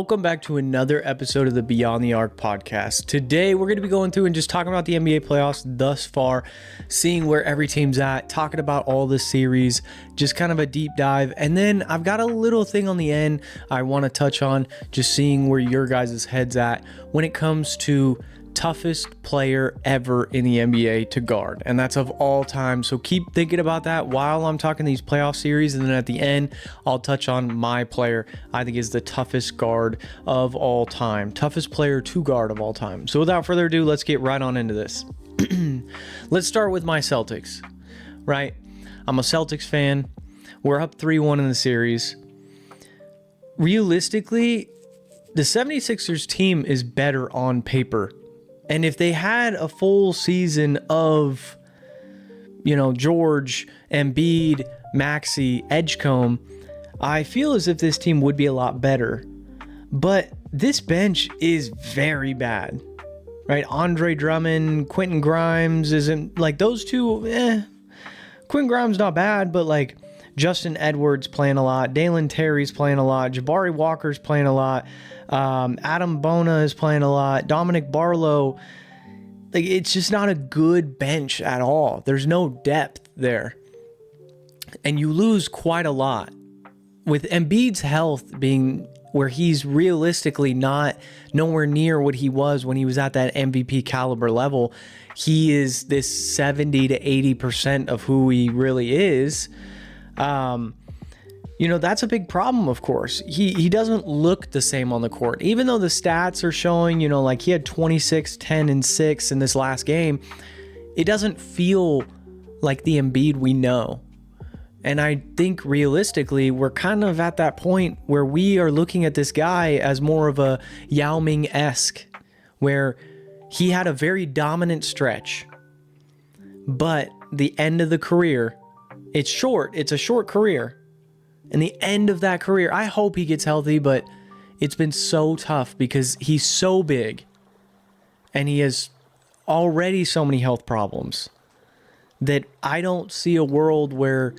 welcome back to another episode of the Beyond the Arc podcast. Today, we're going to be going through and just talking about the NBA playoffs thus far, seeing where every team's at, talking about all the series, just kind of a deep dive. And then I've got a little thing on the end I want to touch on, just seeing where your guys' head's at when it comes to toughest player ever in the NBA to guard, and that's of all time. So keep thinking about that while I'm talking these playoff series, and then at the end I'll touch on my player I think is the toughest guard of all time, toughest player to guard of all time. So without further ado, let's get right on into this. Let's start with my Celtics. Right, I'm a Celtics fan. We're up 3-1 in the series. Realistically, the 76ers team is better on paper. And if they had a full season of, George, Embiid, Maxey, Edgecombe, I feel as if this team would be a lot better. But this bench is very bad, right? Andre Drummond, Quentin Grimes isn't like those two. Quentin Grimes not bad, but like Justin Edwards playing a lot, Dalen Terry's playing a lot, Jabari Walker's playing a lot. Adam Bona is playing a lot. Dominic Barlow, like it's just not a good bench at all. There's no depth there, and you lose quite a lot with Embiid's health being where he's realistically not nowhere near what he was when he was at that MVP caliber level. He is this 70 to 80% of who he really is. That's a big problem, of course. He doesn't look the same on the court. Even though the stats are showing, like he had 26, 10, and 6 in this last game, it doesn't feel like the Embiid we know. And I think realistically, we're kind of at that point where we are looking at this guy as more of a Yao Ming-esque, where he had a very dominant stretch, but the end of the career, it's short. It's a short career. And the end of that career, I hope he gets healthy, but it's been so tough because he's so big and he has already so many health problems that I don't see a world where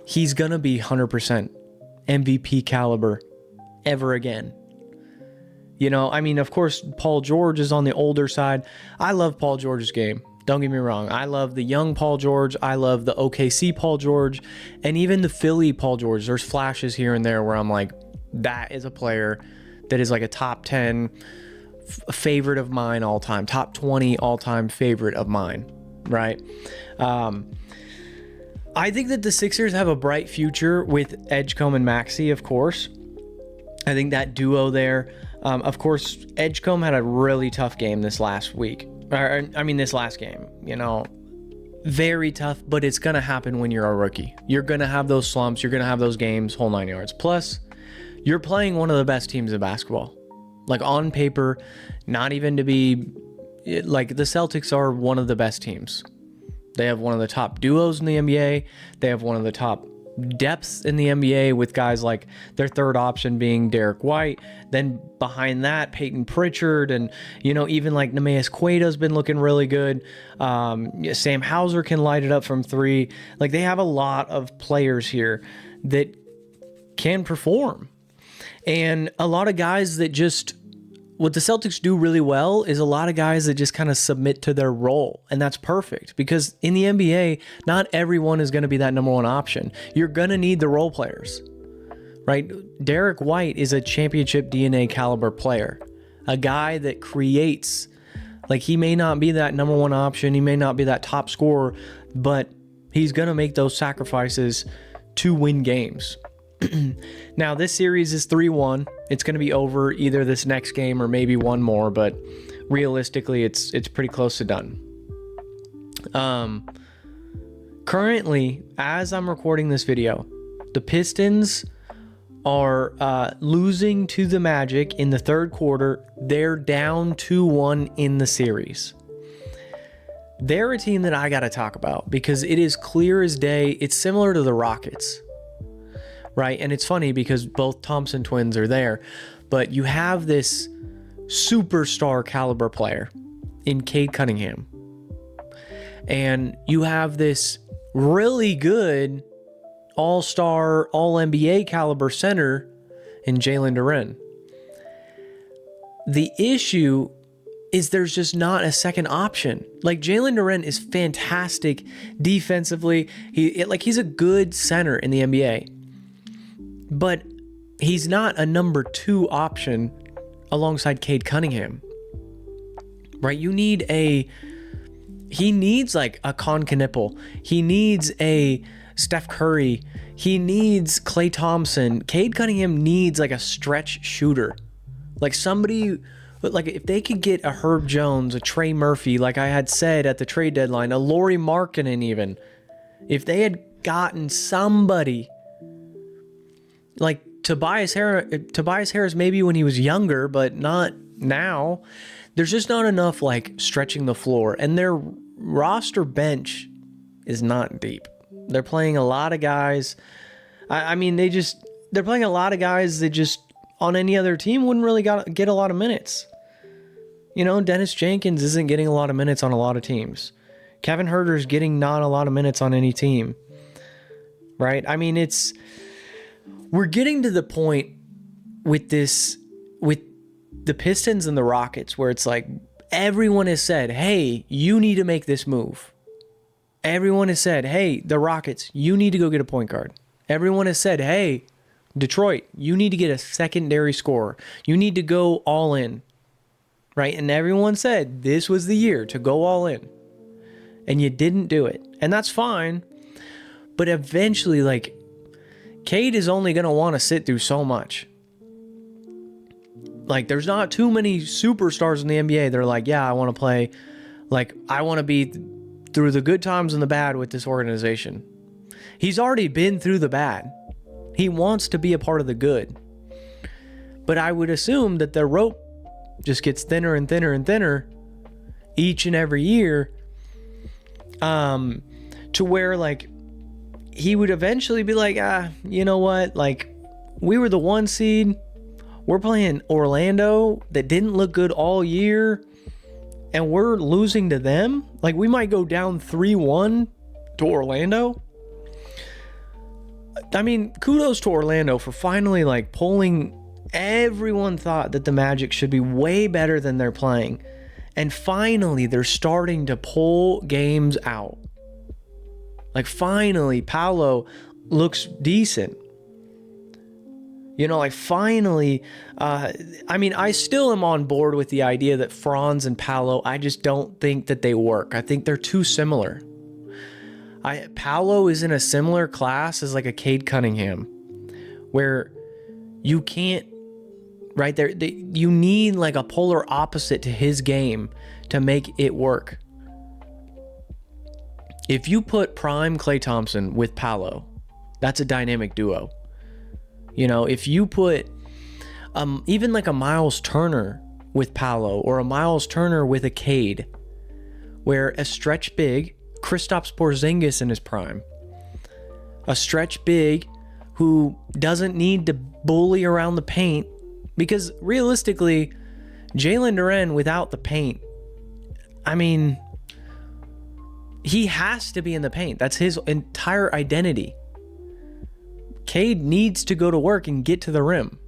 he's going to be 100% MVP caliber ever again. Of course, Paul George is on the older side. I love Paul George's game. Don't get me wrong. I love the young Paul George. I love the OKC Paul George, and even the Philly Paul George. There's flashes here and there where I'm like, that is a player that is like a top 10 favorite of mine all time, top 20 all time favorite of mine, right? I think that the Sixers have a bright future with Edgecombe and Maxey, of course. I think that duo there, of course, Edgecombe had a really tough game this last week. This last game, very tough, but it's going to happen when you're a rookie. You're going to have those slumps. You're going to have those games, whole 9 yards. Plus, you're playing one of the best teams in basketball. Like on paper, not even to be, like the Celtics are one of the best teams. They have one of the top duos in the NBA. They have one of the top depths in the NBA with guys like their third option being Derek White. Then behind that, Peyton Pritchard, and even like Neemias Queta's been looking really good. Sam Hauser can light it up from three. Like they have a lot of players here that can perform, and a lot of guys that just, what the Celtics do really well is a lot of guys that just kind of submit to their role. And that's perfect because in the NBA, not everyone is going to be that number one option. You're going to need the role players, right? Derek White is a championship DNA caliber player, a guy that creates. Like he may not be that number one option. He may not be that top scorer, but he's going to make those sacrifices to win games. Now, this series is 3-1. It's going to be over either this next game or maybe one more, but realistically, it's pretty close to done. Currently, as I'm recording this video, the Pistons are losing to the Magic in the third quarter. They're down 2-1 in the series. They're a team that I got to talk about because it is clear as day. It's similar to the Rockets. Right, and it's funny because both Thompson twins are there, but you have this superstar caliber player in Cade Cunningham, and you have this really good all-star, all-NBA caliber center in Jalen Duren. The issue is there's just not a second option. Like, Jalen Duren is fantastic defensively. He's a good center in the NBA. But he's not a number 2 option alongside Cade Cunningham. Right? He needs like a Con Knipple. He needs a Steph Curry. He needs Klay Thompson. Cade Cunningham needs like a stretch shooter. Like somebody, like if they could get a Herb Jones, a Trey Murphy, like I had said at the trade deadline, a Lauri Markkanen even. If they had gotten somebody like Tobias Harris maybe when he was younger, but not now. There's just not enough like stretching the floor, and their roster bench is not deep. They're playing a lot of guys. They're playing a lot of guys that just on any other team wouldn't really get a lot of minutes. You know, Dennis Jenkins isn't getting a lot of minutes on a lot of teams. Kevin Huerter's getting not a lot of minutes on any team. Right? I mean, we're getting to the point with the Pistons and the Rockets where it's like everyone has said, hey, you need to make this move. Everyone has said, hey, the Rockets, you need to go get a point guard. Everyone has said, hey, Detroit, you need to get a secondary scorer. You need to go all in. Right? And everyone said this was the year to go all in. And you didn't do it. And that's fine. But eventually, like, Cade is only going to want to sit through so much. Like, there's not too many superstars in the NBA that are like, yeah, I want to play. Like, I want to be through the good times and the bad with this organization. He's already been through the bad. He wants to be a part of the good. But I would assume that the rope just gets thinner and thinner and thinner each and every year, to where, like, he would eventually be like, you know what? Like, we were the 1 seed. We're playing Orlando that didn't look good all year, and we're losing to them. Like, we might go down 3-1 to Orlando. I mean, kudos to Orlando for finally, like, pulling. Everyone thought that the Magic should be way better than they're playing. And finally, they're starting to pull games out. Like, finally, Paolo looks decent. You know, like, finally, I still am on board with the idea that Franz and Paolo, I just don't think that they work. I think they're too similar. Paolo is in a similar class as, like, a Cade Cunningham, where you can't, right there, you need, like, a polar opposite to his game to make it work. If you put prime Klay Thompson with Paolo, that's a dynamic duo. You know, if you put even like a Miles Turner with Paolo, or a Miles Turner with a Cade, where a stretch big, Kristaps Porzingis in his prime, a stretch big who doesn't need to bully around the paint, because realistically, Jalen Duren without the paint, I mean, he has to be in the paint. That's his entire identity. Cade needs to go to work and get to the rim.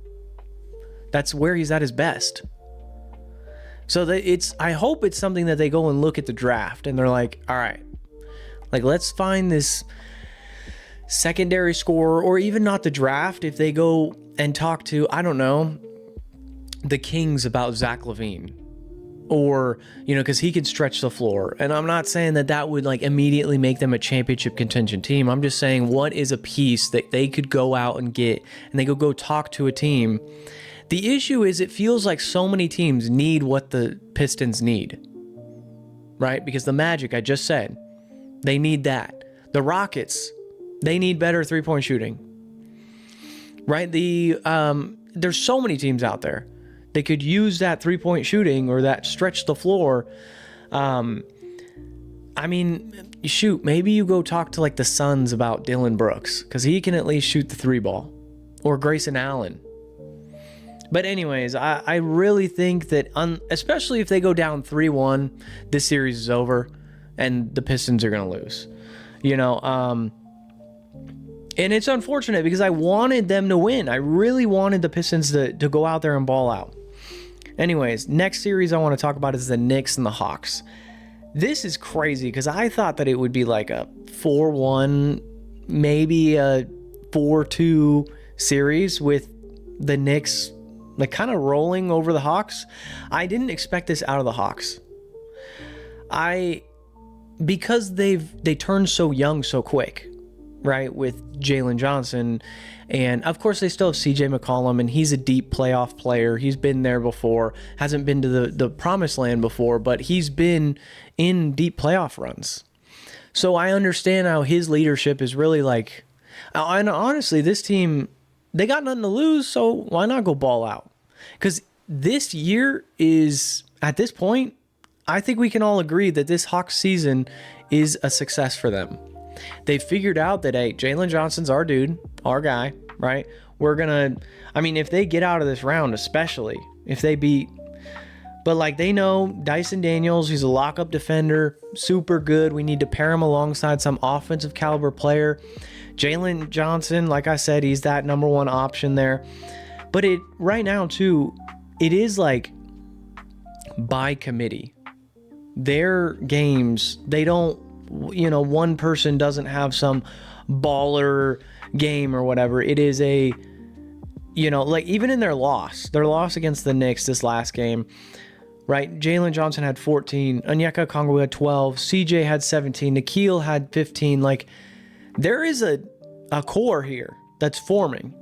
That's where he's at his best. So I hope it's something that they go and look at the draft and they're like, all right, like, let's find this secondary scorer, or even not the draft. If they go and talk to, I don't know, the Kings about Zach LaVine, or, you know, because he can stretch the floor. And I'm not saying that would, like, immediately make them a championship contention team. I'm just saying, what is a piece that they could go out and get, and they go talk to a team. The issue is, it feels like so many teams need what the Pistons need, right? Because the Magic, I just said, they need that. The Rockets, they need better three-point shooting, right? There's so many teams out there. They could use that three-point shooting, or that stretch the floor. I mean, shoot, maybe you go talk to, like, the Suns about Dylan Brooks, because he can at least shoot the three ball, or Grayson Allen. But anyways, I really think that, especially if they go down 3-1, this series is over, and the Pistons are going to lose. You know, and it's unfortunate, because I wanted them to win. I really wanted the Pistons to go out there and ball out. Anyways, next series I want to talk about is the Knicks and the Hawks. This is crazy because I thought that it would be like a 4-1, maybe a 4-2 series with the Knicks like kind of rolling over the Hawks. I didn't expect this out of the Hawks. Because they turned so young so quick, right, with Jalen Johnson, and of course they still have CJ McCollum, and he's a deep playoff player. He's been there before, hasn't been to the promised land before, but he's been in deep playoff runs. So I understand how his leadership is really like, and honestly, this team, they got nothing to lose, so why not go ball out? Because this year is, at this point, I think we can all agree that this Hawks season is a success for them. They figured out that, hey, Jalen Johnson's our dude, our guy, right? If they get out of this round, especially if they beat, but like they know Dyson Daniels, he's a lockup defender, super good. We need to pair him alongside some offensive caliber player. Jalen Johnson, like I said, he's that number one option there. But right now too, it is like by committee. Their games, they don't, one person doesn't have some baller game or whatever. It is a, like even in their loss against the Knicks this last game, right? Jalen Johnson had 14, Onyeka Okongwu had 12, CJ had 17, Nikhil had 15. Like there is a core here that's forming.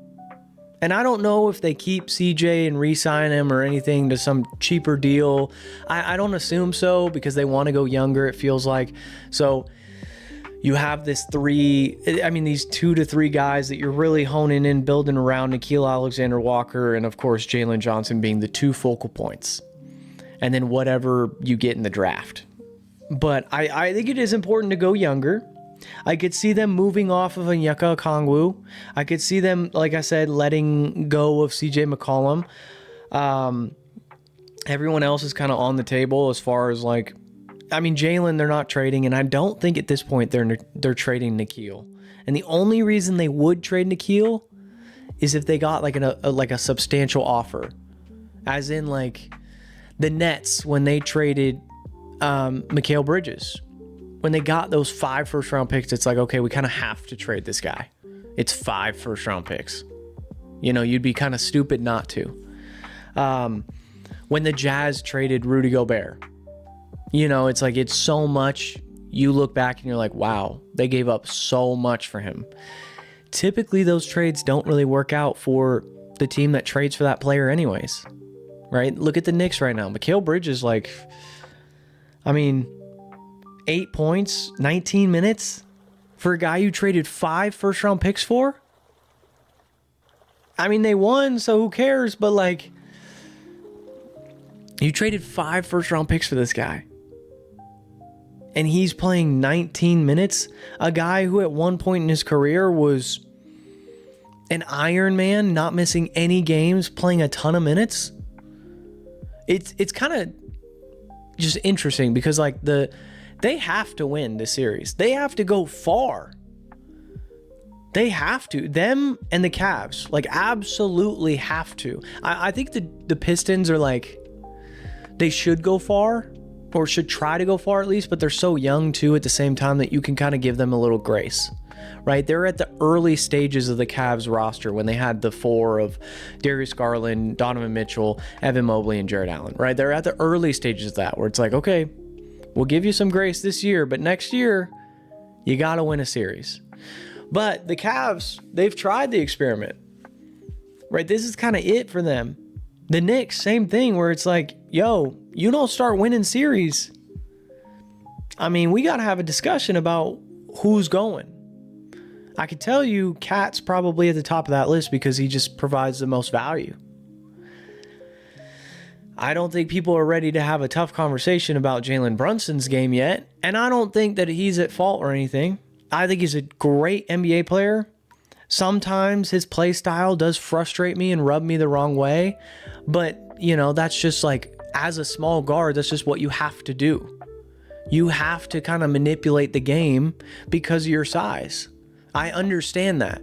And I don't know if they keep CJ and re-sign him or anything to some cheaper deal. I don't assume so because they want to go younger, it feels like. So you have these 2 to 3 guys that you're really honing in, building around Nickeil Alexander-Walker and, of course, Jalen Johnson being the 2 focal points. And then whatever you get in the draft. But I think it is important to go younger. I could see them moving off of Onyeka Okongwu. I could see them, like I said, letting go of CJ McCollum. Everyone else is kind of on the table as far as Jalen, they're not trading, and I don't think at this point they're trading Nikhil. And the only reason they would trade Nikhil is if they got a substantial offer, as in like the Nets when they traded Mikal Bridges. When they got those 5 first-round picks, it's like, okay, we kind of have to trade this guy. It's 5 first-round picks. You'd be kind of stupid not to. When the Jazz traded Rudy Gobert, it's like it's so much. You look back and you're like, wow, they gave up so much for him. Typically, those trades don't really work out for the team that trades for that player anyways, right? Look at the Knicks right now. Mikal Bridges, 8 points, 19 minutes for a guy you traded 5 first-round picks for? They won, so who cares? But, you traded 5 first-round picks for this guy. And he's playing 19 minutes? A guy who at one point in his career was an Iron Man, not missing any games, playing a ton of minutes? It's kind of just interesting because, they have to win this series. They have to go far. They have to. Them and the Cavs, absolutely have to. I think the Pistons are they should go far, or should try to go far at least, but they're so young too at the same time that you can kind of give them a little grace, right? They're at the early stages of the Cavs roster when they had the 4 of Darius Garland, Donovan Mitchell, Evan Mobley, and Jared Allen, right? They're at the early stages of that where it's like, okay, we'll give you some grace this year, but next year, you got to win a series. But the Cavs, they've tried the experiment, right? This is kind of it for them. The Knicks, same thing, where it's like, yo, you don't start winning series. We got to have a discussion about who's going. I could tell you Cat's probably at the top of that list because he just provides the most value. I don't think people are ready to have a tough conversation about Jalen Brunson's game yet, and I don't think that he's at fault or anything. I think he's a great NBA player. Sometimes his play style does frustrate me and rub me the wrong way, but, that's just as a small guard, that's just what you have to do. You have to kind of manipulate the game because of your size. I understand that,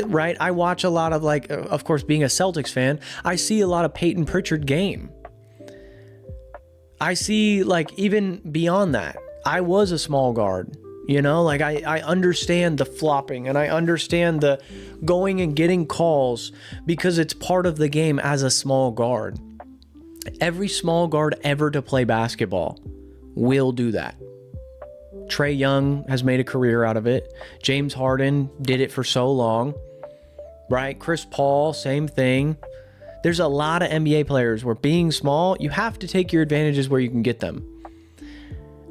right? I watch a lot of of course, being a Celtics fan, I see a lot of Peyton Pritchard game. I see, like, even beyond that, I was a small guard, you know, like I understand the flopping and I understand the going and getting calls because it's part of the game as a small guard. Every small guard ever to play basketball will do that. Trae Young has made a career out of it. James Harden did it for so long, right? Chris Paul, same thing. There's a lot of NBA players where being small, you have to take your advantages where you can get them.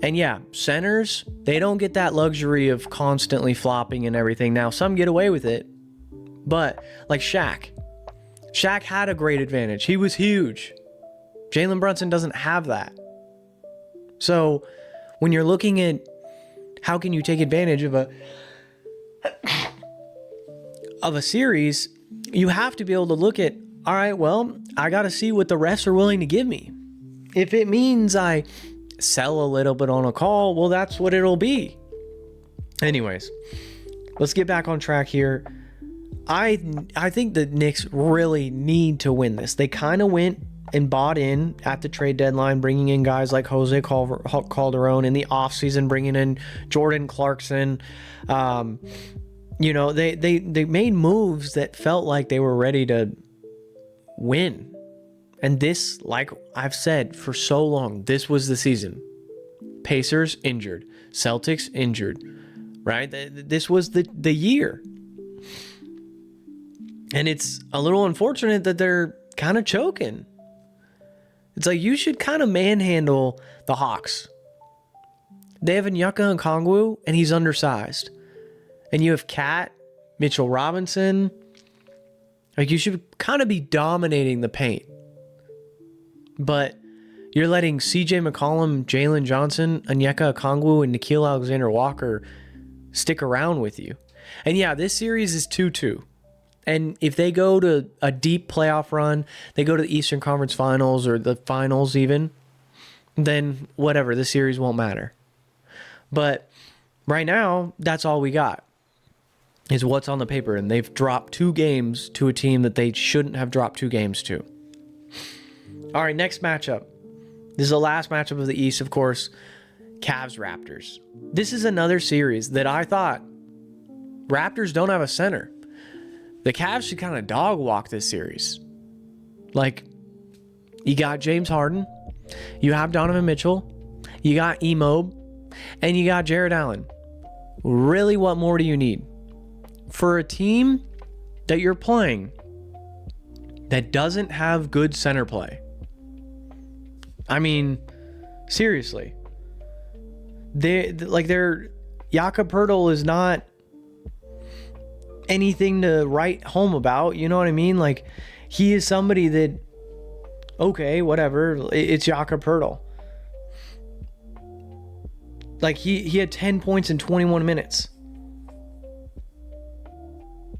And yeah, centers, they don't get that luxury of constantly flopping and everything. Now, some get away with it, but like Shaq had a great advantage. He was huge. Jalen Brunson doesn't have that. So when you're looking at how can you take advantage of a series, you have to be able to look at, all right, well, I got to see what the refs are willing to give me. If it means I sell a little bit on a call, well, that's what it'll be. Anyways, let's get back on track here. I think the Knicks really need to win this. They kind of went and bought in at the trade deadline, bringing in guys like Jose Calderon, in the offseason, bringing in Jordan Clarkson. You know, they made moves that felt like they were ready to win. And this, like I've said for so long, this was the season. Pacers injured, Celtics injured, right? This was the year. And it's a little unfortunate that they're kind of choking. It's like you should kind of manhandle the Hawks. They have Onyeka Okongwu, and he's undersized. And you have Cat, Mitchell Robinson. Like, you should kind of be dominating the paint. But you're letting CJ McCollum, Jalen Johnson, Onyeka Okongwu, and Nickeil Alexander-Walker stick around with you. And yeah, this series is 2-2. And if they go to a deep playoff run, they go to the Eastern Conference Finals or the Finals even, then whatever, the series won't matter. But right now, that's all we got is what's on the paper. And they've dropped 2 games to a team that they shouldn't have dropped 2 games to. All right, next matchup. This is the last matchup of the East, of course. Cavs-Raptors. This is another series that I thought Raptors don't have a center. The Cavs should kind of dog walk this series. Like, you got James Harden, you have Donovan Mitchell, you got Emo, and you got Jared Allen. Really, what more do you need? For a team that you're playing that doesn't have good center play. I mean, seriously. Jakob Poeltl is not anything to write home about, you know what I mean? Like, he is somebody that, okay, whatever, it's Jakob Poeltl. Like, he had 10 points in 21 minutes.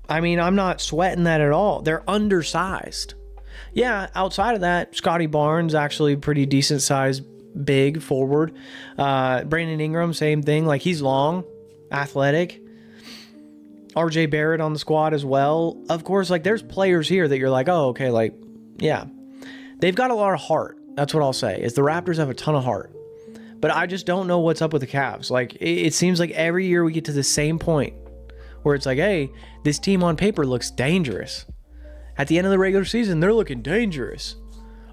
I mean, I'm not sweating that at all. They're undersized. Yeah, outside of that, Scotty Barnes, actually pretty decent size, big forward. Brandon Ingram, same thing. Like, he's long, athletic. RJ Barrett on the squad as well. Of course, like, there's players here that you're like, oh, okay, like, yeah. They've got a lot of heart. That's what I'll say, is the Raptors have a ton of heart. But I just don't know what's up with the Cavs. Like, it seems like every year we get to the same point where it's like, hey, this team on paper looks dangerous. At the end of the regular season, they're looking dangerous.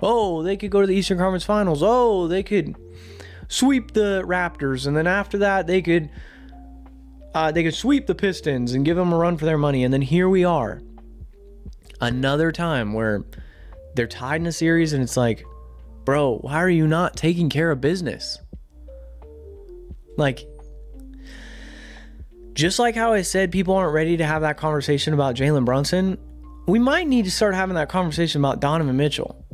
Oh, they could go to the Eastern Conference Finals. Oh, they could sweep the Raptors. And then after that, they could sweep the Pistons and give them a run for their money. And then here we are. Another time where they're tied in a series and it's like, bro, why are you not taking care of business? Like, just like how I said people aren't ready to have that conversation about Jalen Brunson, we might need to start having that conversation about Donovan Mitchell.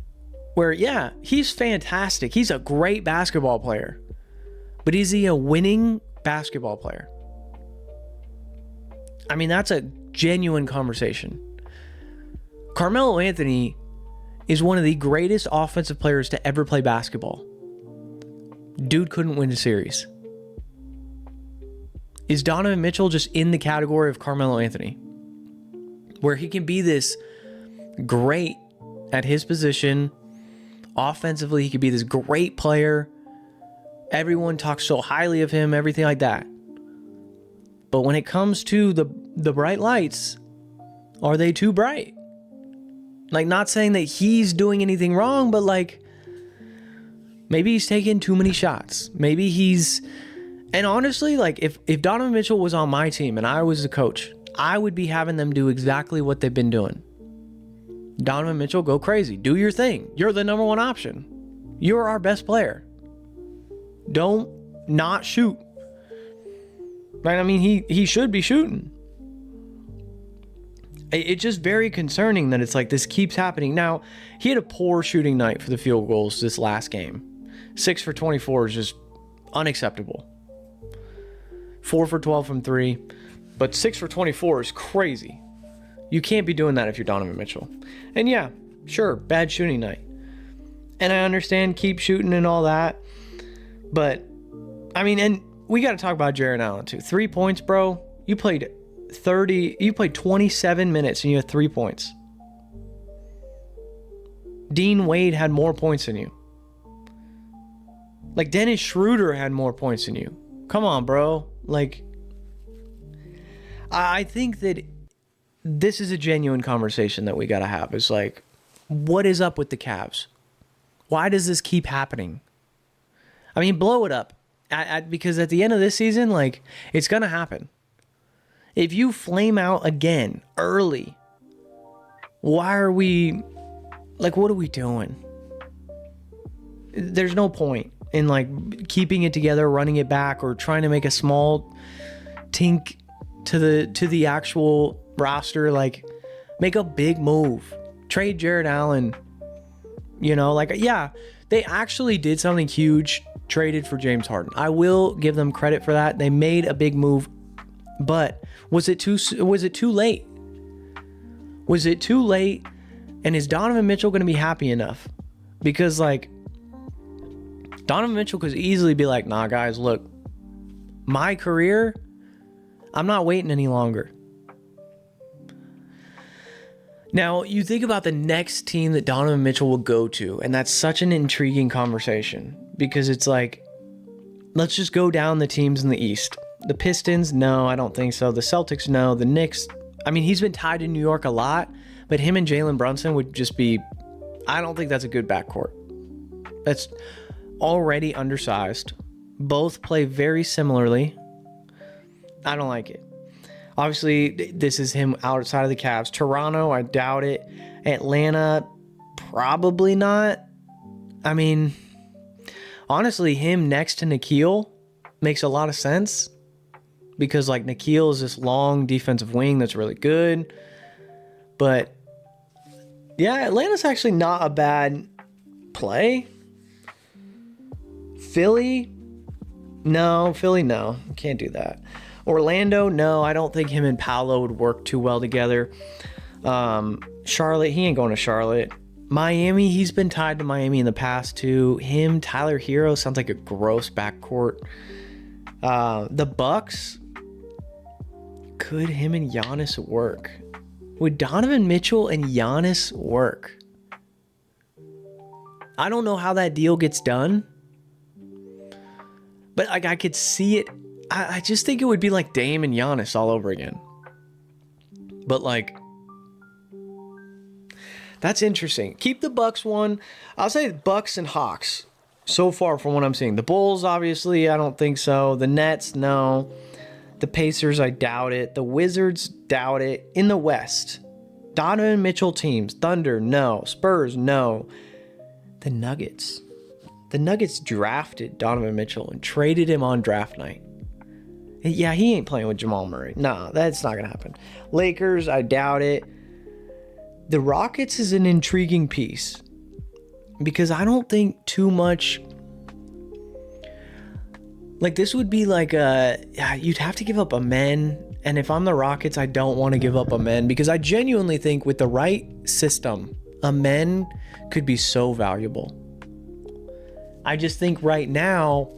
Where, yeah, he's fantastic. He's a great basketball player. But is he a winning basketball player? I mean, that's a genuine conversation. Carmelo Anthony is one of the greatest offensive players to ever play basketball. Dude couldn't win a series. Is Donovan Mitchell just in the category of Carmelo Anthony? Where he can be this great at his position Offensively, he could be this great player. Everyone talks so highly of him, everything like that. But when it comes to the bright lights, are they too bright? Like, not saying that he's doing anything wrong, but like, maybe he's taking too many shots. Maybe he's... And honestly, like, if Donovan Mitchell was on my team and I was the coach, I would be having them do exactly what they've been doing. Donovan Mitchell, go crazy. Do your thing. You're the number one option. You're our best player. Don't not shoot. Right? I mean, he should be shooting. It's just very concerning that it's like this keeps happening. Now, he had a poor shooting night for the field goals this last game. 6 for 24 is just unacceptable. 4 for 12 from 3. But 6 for 24 is crazy. You can't be doing that if you're Donovan Mitchell. And yeah, sure, bad shooting night. And I understand keep shooting and all that. But, I mean, and we got to talk about Jarrett Allen too. 3 points, bro. You played 27 minutes and you had 3 points. Dean Wade had more points than you. Like, Dennis Schroeder had more points than you. Come on, bro. Like, I think that this is a genuine conversation that we got to have. It's like, what is up with the Cavs? Why does this keep happening? I mean, blow it up. Because at the end of this season, like, it's going to happen. If you flame out again early, why are we... Like, what are we doing? There's no point in, like, keeping it together, running it back, or trying to make a small tink to the actual roster. Like, make a big move. Trade Jarrett Allen. You know, like, yeah, they actually did something huge. Traded for James Harden. I will give them credit for that. They made a big move, but was it too late? Was it too late? And is Donovan Mitchell going to be happy enough? Because, like, Donovan Mitchell could easily be like, nah, guys, look, my career, I'm not waiting any longer. Now, you think about the next team that Donovan Mitchell will go to, and that's such an intriguing conversation because it's like, let's just go down the teams in the East. The Pistons, no, I don't think so. The Celtics, no. The Knicks, I mean, he's been tied in New York a lot, but him and Jalen Brunson would just be, I don't think that's a good backcourt. That's already undersized. Both play very similarly. I don't like it. Obviously, this is him outside of the Cavs. Toronto, I doubt it. Atlanta, probably not. I mean, honestly, him next to Nikhil makes a lot of sense. Because, like, Nikhil is this long defensive wing that's really good. But, yeah, Atlanta's actually not a bad play. Philly, no. Can't do that. Orlando, no. I don't think him and Paolo would work too well together. Charlotte, he ain't going to Charlotte. Miami, he's been tied to Miami in the past too. Him, Tyler Hero sounds like a gross backcourt. The Bucks, could him and Giannis work? Would Donovan Mitchell and Giannis work? I don't know how that deal gets done. But, like, I could see it. I just think it would be like Dame and Giannis all over again. But, like, that's interesting. Keep the Bucks one. I'll say Bucks and Hawks so far from what I'm seeing. The Bulls, obviously, I don't think so. The Nets, no. The Pacers, I doubt it. The Wizards, doubt it. In the West, Donovan Mitchell teams. Thunder, no. Spurs, no. The Nuggets. The Nuggets drafted Donovan Mitchell and traded him on draft night. Yeah, he ain't playing with Jamal Murray. No, that's not going to happen. Lakers, I doubt it. The Rockets is an intriguing piece because I don't think too much... Like, this would be like you'd have to give up Amen. And if I'm the Rockets, I don't want to give up Amen because I genuinely think with the right system, Amen could be so valuable. I just think right now,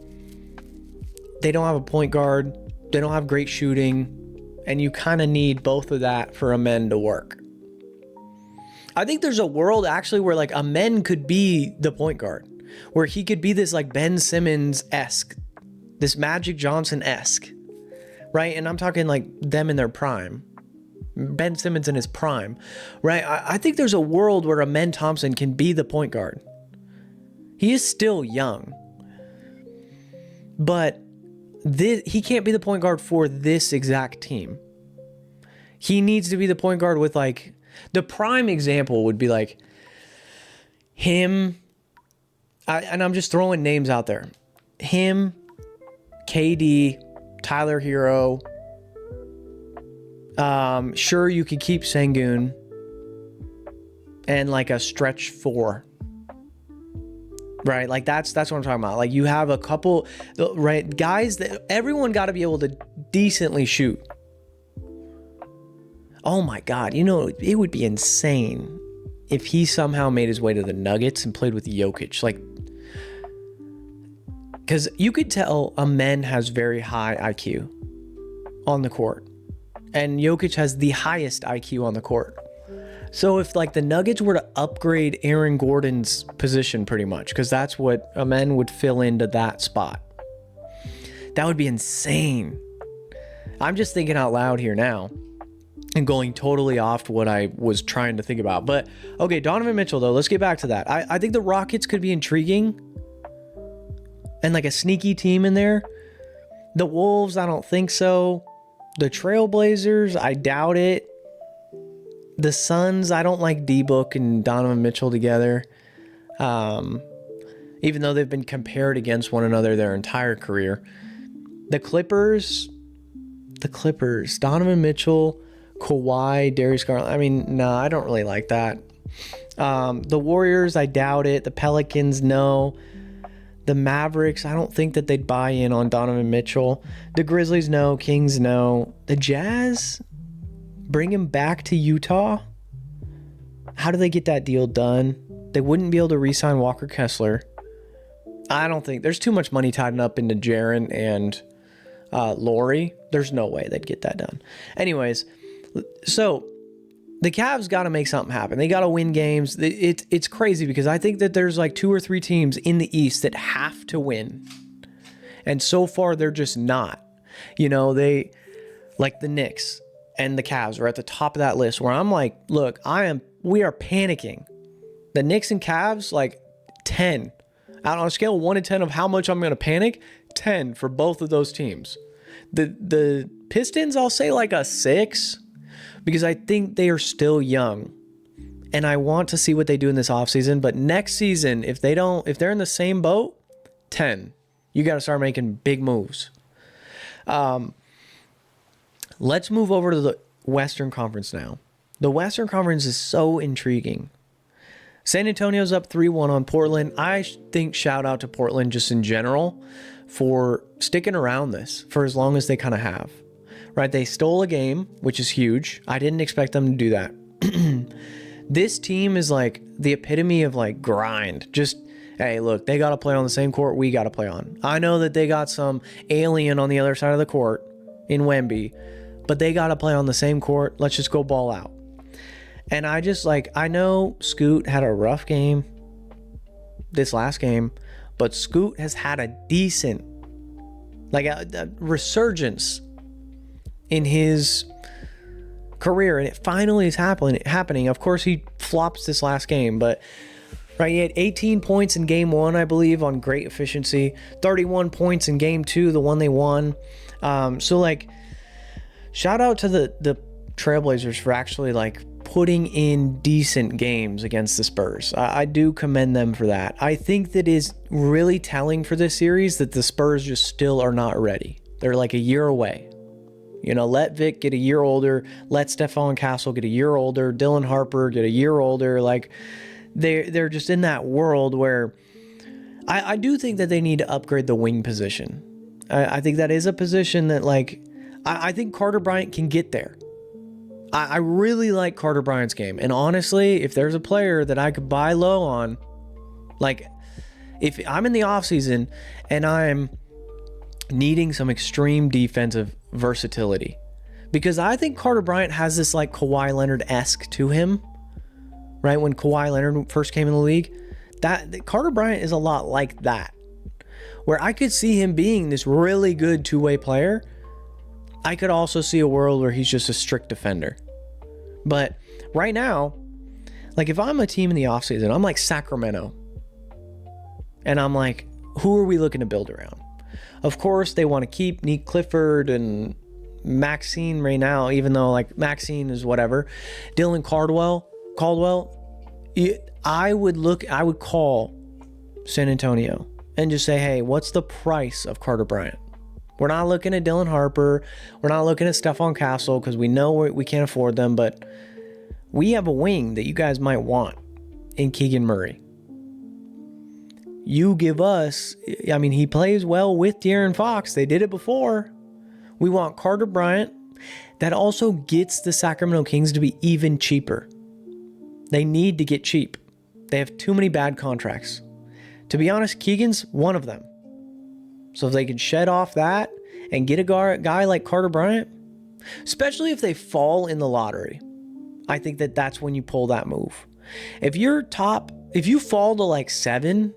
they don't have a point guard. They don't have great shooting. And you kind of need both of that for Amen to work. I think there's a world actually where like Amen could be the point guard, where he could be this like Ben Simmons-esque, this Magic Johnson-esque, right? And I'm talking like them in their prime. Ben Simmons in his prime, right? I think there's a world where Amen Thompson can be the point guard. He is still young, but he can't be the point guard for this exact team. He needs to be the point guard with like, the prime example would be like him, and I'm just throwing names out there. Him, KD, Tyler Hero. Sure, you could keep Sengun and like a stretch 4. Right? Like that's what I'm talking about. Like you have a couple, right, guys that everyone got to be able to decently shoot. Oh my God, it would be insane if he somehow made his way to the Nuggets and played with Jokic. Like, because you could tell Amen has very high IQ on the court, and Jokic has the highest IQ on the court. So if like the Nuggets were to upgrade Aaron Gordon's position pretty much, because that's what Amen would fill into that spot, that would be insane. I'm just thinking out loud here now and going totally off what I was trying to think about. But okay, Donovan Mitchell though, let's get back to that. I think the Rockets could be intriguing and like a sneaky team in there. The Wolves, I don't think so. The Trailblazers, I doubt it. The Suns, I don't like D-Book and Donovan Mitchell together. Even though they've been compared against one another their entire career. The Clippers, Donovan Mitchell, Kawhi, Darius Garland. I mean, no, I don't really like that. The Warriors, I doubt it. The Pelicans, no. The Mavericks, I don't think that they'd buy in on Donovan Mitchell. The Grizzlies, no. Kings, no. The Jazz, bring him back to Utah. How do they get that deal done? They wouldn't be able to re-sign Walker Kessler. I don't think there's too much money tied up into Jaren and Laurie. There's no way they'd get that done. Anyways, so the Cavs got to make something happen. They got to win games. It's crazy because I think that there's like 2 or 3 teams in the East that have to win. And so far, they're just not. They, like the Knicks and the Cavs are at the top of that list where I'm like, look, we are panicking. The Knicks and Cavs, like 10. Out on a scale of 1 to 10 of how much I'm going to panic, 10 for both of those teams. The Pistons, I'll say like a 6 because I think they are still young and I want to see what they do in this offseason. But next season, if they're in the same boat, 10. You got to start making big moves. Let's move over to the Western Conference now. The Western Conference is so intriguing. San Antonio's up 3-1 on Portland. I think shout out to Portland just in general for sticking around this for as long as they kind of have. Right? They stole a game, which is huge. I didn't expect them to do that. This team is like the epitome of like grind. Just, hey, look, they got to play on the same court we got to play on. I know that they got some alien on the other side of the court in Wemby, but they got to play on the same court. Let's just go ball out. And I know Scoot had a rough game this last game, but Scoot has had a decent, like a resurgence in his career, and it finally is happening. Of course, he flops this last game, but right, he had 18 points in game 1, I believe, on great efficiency, 31 points in game 2, the one they won. So like, shout out to the Trailblazers for actually like putting in decent games against the Spurs. I do commend them for that. I think that is really telling for this series that the Spurs just still are not ready. They're like a year away. Let Vic get a year older. Let Stephon Castle get a year older. Dylan Harper get a year older. Like they're just in that world where I do think that they need to upgrade the wing position. I think that is a position that like I think Carter Bryant can get there. I really like Carter Bryant's game. And honestly, if there's a player that I could buy low on, like if I'm in the offseason and I'm needing some extreme defensive versatility, because I think Carter Bryant has this like Kawhi Leonard-esque to him, right? When Kawhi Leonard first came in the league, that Carter Bryant is a lot like that, where I could see him being this really good two-way player. I could also see a world where he's just a strict defender. But right now, like if I'm a team in the offseason, I'm like Sacramento. And I'm like, who are we looking to build around? Of course, they want to keep Nick Clifford and Maxine right now, even though like Maxine is whatever. Dylan Caldwell, I would call San Antonio and just say, hey, what's the price of Carter Bryant? We're not looking at Dylan Harper. We're not looking at Stephon Castle because we know we can't afford them, but we have a wing that you guys might want in Keegan Murray. You give us, I mean, he plays well with De'Aaron Fox. They did it before. We want Carter Bryant. That also gets the Sacramento Kings to be even cheaper. They need to get cheap. They have too many bad contracts. To be honest, Keegan's one of them. So if they can shed off that and get a guy like Carter Bryant, especially if they fall in the lottery, I think that's when you pull that move. If you fall to like 7,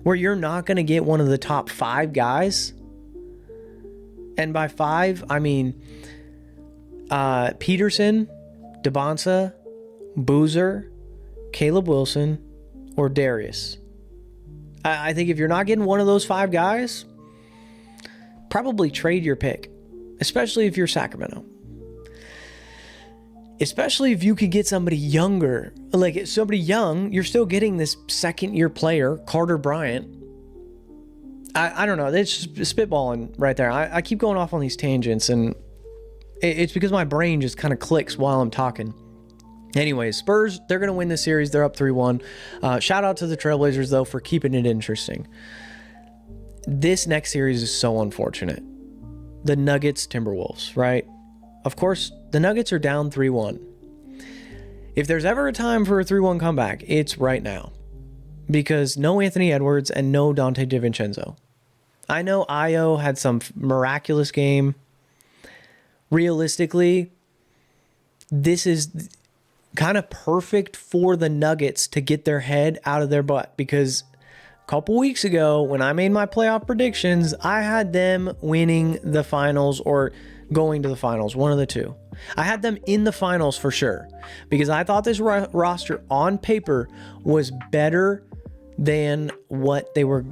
where you're not going to get one of the top 5 guys, and by 5, I mean Peterson, DeBonsa, Boozer, Caleb Wilson, or Darius. I think if you're not getting one of those 5 guys, probably trade your pick, especially if you're Sacramento. Especially if you could get somebody younger. Like somebody young, you're still getting this second-year player, Carter Bryant. I don't know. It's just spitballing right there. I keep going off on these tangents, and it's because my brain just kind of clicks while I'm talking. Anyways, Spurs, they're going to win this series. They're up 3-1. Shout out to the Trailblazers, though, for keeping it interesting. This next series is so unfortunate. The Nuggets, Timberwolves, right? Of course, the Nuggets are down 3-1. If there's ever a time for a 3-1 comeback, it's right now. Because no Anthony Edwards and no Dante DiVincenzo. I know Io had some miraculous game. Realistically, this is kind of perfect for the Nuggets to get their head out of their butt, because a couple weeks ago when I made my playoff predictions, I had them winning the finals or going to the finals, one of the two. I had them in the finals for sure, because I thought this roster on paper was better than what they were,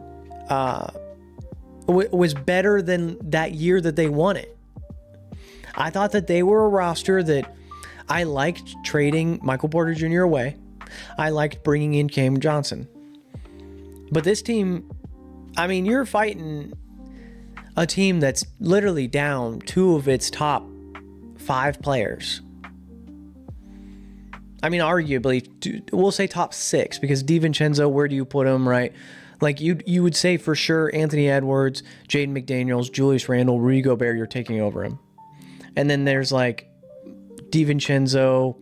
was better than that year that they won it. I thought that they were a roster that I liked trading Michael Porter Jr. away. I liked bringing in Cam Johnson. But this team, I mean, you're fighting a team that's literally down 2 of its top 5 players. I mean, arguably, we'll say top 6, because DiVincenzo, where do you put him, right? Like, you would say for sure Anthony Edwards, Jaden McDaniels, Julius Randle, Rudy Gobert, you're taking over him. And then there's like DiVincenzo,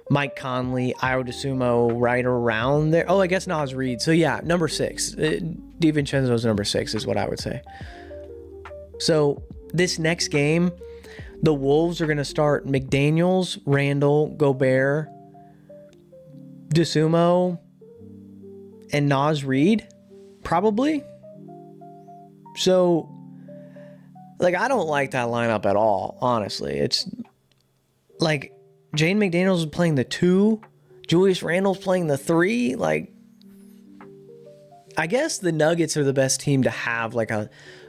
Mike Conley, Io DeSumo right around there. Oh, I guess Naz Reid. So yeah, number 6. DiVincenzo's number 6 is what I would say. So this next game, the Wolves are going to start McDaniels, Randle, Gobert, DeSumo, and Naz Reid, probably. So, like, I don't like that lineup at all, honestly. It's like Jaden McDaniels is playing the 2, Julius Randle's playing the 3. Like, I guess the Nuggets are the best team to have like a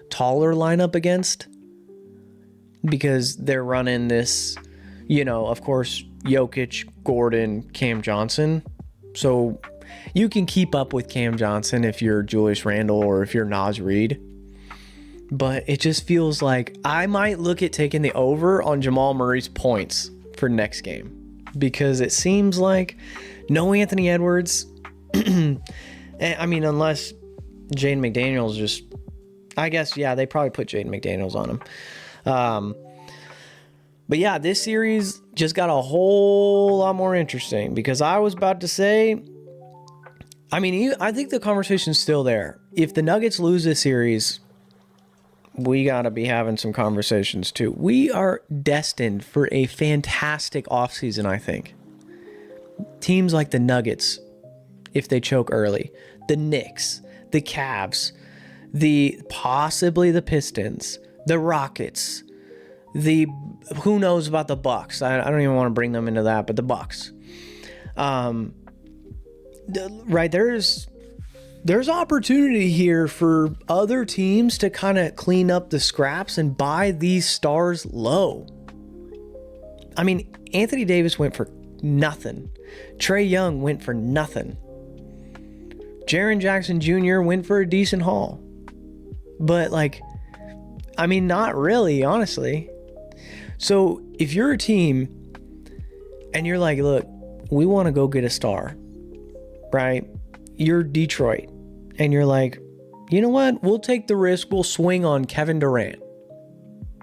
taller lineup against, because they're running this, you know, of course, Jokic, Gordon, Cam Johnson. So you can keep up with Cam Johnson if you're Julius Randle or if you're Naz Reid. But it just feels like I might look at taking the over on Jamal Murray's points for next game, because it seems like no Anthony Edwards. I mean, unless Jaden McDaniels just, I guess, yeah, they probably put Jaden McDaniels on him. But yeah, this series just got a whole lot more interesting, because I was about to say, I mean, I think the conversation's still there. If the Nuggets lose this series, we got to be having some conversations too. We are destined for a fantastic offseason, I think. teams like the Nuggets, if they choke early, the Knicks, the Cavs, possibly the Pistons, the Rockets, who knows about the Bucks? I don't even want to bring them into that, but the Bucks. Right, there's opportunity here for other teams to kind of clean up the scraps and buy these stars low. I mean, Anthony Davis went for nothing. Trae Young went for nothing. Jaren Jackson Jr. went for a decent haul. But not really, honestly. So if you're a team and you're like, look, we want to go get a star, right? You're Detroit and you're like, you know what? We'll take the risk. We'll swing on Kevin Durant.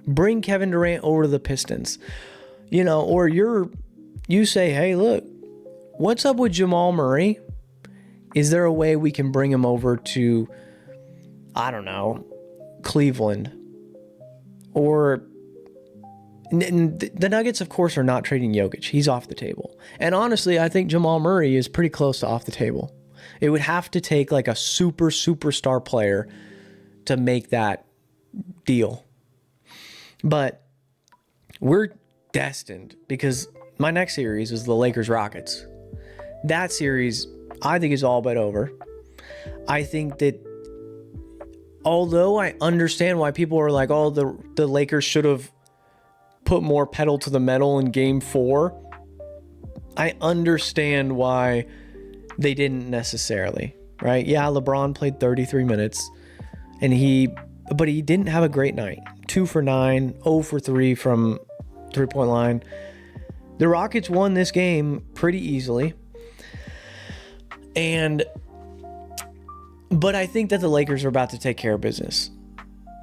Bring Kevin Durant over to the Pistons. Or you say, hey, look, what's up with Jamal Murray? Is there a way we can bring him over to, I don't know, Cleveland? Or the Nuggets, of course, are not trading Jokic. He's off the table. And honestly, I think Jamal Murray is pretty close to off the table. It would have to take like a superstar player to make that deal. But we're destined, because my next series is the Lakers-Rockets. That series, I think, is all but over. I think that although I understand why people are like, oh, the Lakers should have put more pedal to the metal in game 4, I understand why they didn't necessarily, right? Yeah, LeBron played 33 minutes, but he didn't have a great night. 2 for 9, 0 for 3 from three-point line. The Rockets won this game pretty easily. But I think that the Lakers are about to take care of business.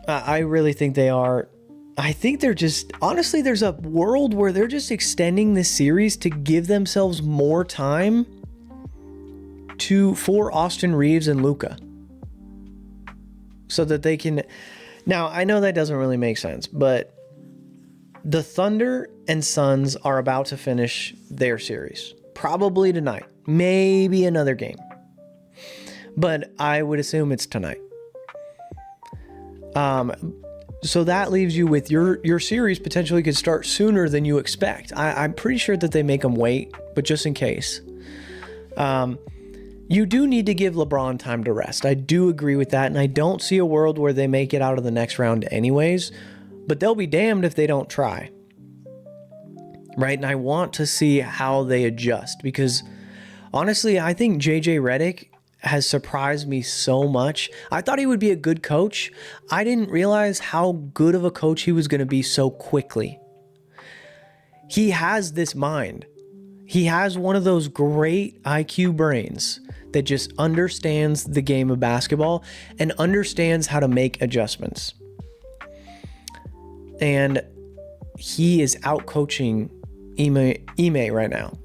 I really think they are. I think they're just, honestly, there's a world where they're just extending this series to give themselves more time for Austin Reeves and Luka, so that they can. Now, I know that doesn't really make sense, but the Thunder and Suns are about to finish their series, probably tonight, maybe another game, but I would assume it's tonight. So that leaves you with your series potentially could start sooner than you expect. I'm pretty sure that they make them wait, but just in case. You do need to give LeBron time to rest. I do agree with that, and I don't see a world where they make it out of the next round anyways, but they'll be damned if they don't try. Right? And I want to see how they adjust, because honestly, I think JJ Redick has surprised me so much. I thought he would be a good coach. I didn't realize how good of a coach he was going to be so quickly. He has this mind. He has one of those great IQ brains that just understands the game of basketball and understands how to make adjustments. And he is out coaching Ime right now.